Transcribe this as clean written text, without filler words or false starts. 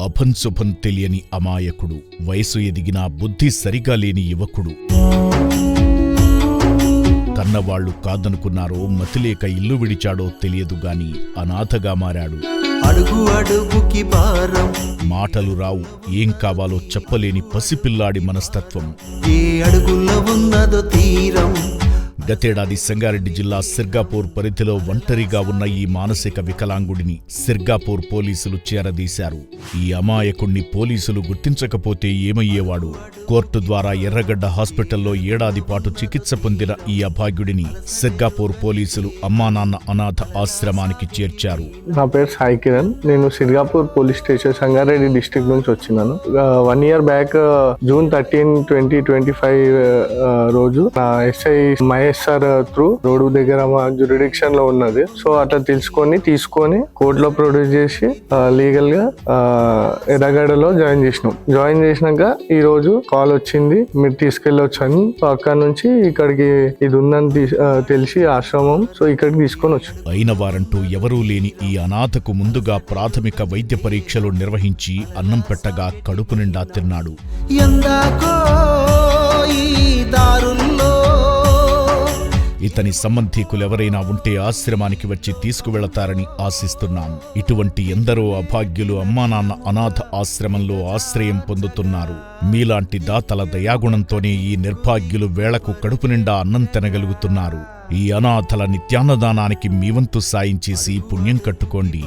అభంశుభం తెలియని అమాయకుడు, వయసు ఎదిగినా బుద్ధి సరిగా లేని యువకుడు. కన్నవాళ్లు కాదనుకున్నారో, మతిలేక ఇల్లు విడిచాడో తెలియదుగాని అనాథగా మారాడు. అడుగు అడుగుకి భారం, మాటలు రావు, ఏం కావాలో చెప్పలేని పసిపిల్లాడి మనస్తత్వం. ఏ అడుగుల్లో ఉన్నదో తీరం. గతేడాది సంగారెడ్డి జిల్లా సిర్గాపూర్ పరిధిలో ఒంటరిగా ఉన్న ఈ మానసిక వికలాంగుడిని సిర్గాపూర్ పోలీసులు చేరదీశారు. ఈ అమాయకుణ్ణి పోలీసులు గుర్తించకపోతే ఏమయ్యేవాడు? కోర్టు ద్వారా ఎర్రగడ్డ హాస్పిటల్లో ఏడాది పాటు చికిత్స పొందిన ఈ అభాగ్యుడిని సిర్గాపూర్ పోలీసులు అమ్మానాన్న అనాథ ఆశ్రమానికి చేర్చారు. నా పేరు సాయి కిరణ్. నేను Sirgapur police station Sangareddy district నుంచి వచ్చినాను. 1 year బ్యాక్ June 13, 2025 రోజు నా SI Mahesh sir through road దగ్గర మా జ్యూరిడిక్షన్ లో ఉన్నది. సో అట్లా తీసుకొని కోర్టులో ప్రొడ్యూస్ చేసి లీగల్ గా ఎర్రగడ్డలో జాయిన్ చేసినాక ఈ రోజు కాల్ వచ్చింది, మీరు తీసుకెళ్ళొచ్చు అని. అక్కడ నుంచి ఇక్కడికి ఇది ఉందని తెలిసి ఆశ్రమం, సో ఇక్కడికి తీసుకొని వచ్చు. అయిన వారంటూ ఎవరూ లేని ఈ అనాథకు ముందుగా ప్రాథమిక వైద్య పరీక్షలు నిర్వహించి అన్నం పెట్టగా కడుపు నిండా తిన్నాడు. ఇతని సంబంధీకులెవరైనా ఉంటే ఆశ్రమానికి వచ్చి తీసుకువెళతారని ఆశిస్తున్నాం. ఇటువంటి ఎందరో అభాగ్యులు అమ్మానాన్న అనాథ ఆశ్రమంలో ఆశ్రయం పొందుతున్నారు. మీలాంటి దాతల దయాగుణంతోనే ఈ నిర్భాగ్యులు వేళకు కడుపు నిండా అన్నం తినగలుగుతున్నారు. ఈ అనాథల నిత్యాన్నదానానికి మీ వంతు సాయం చేసి పుణ్యం కట్టుకోండి.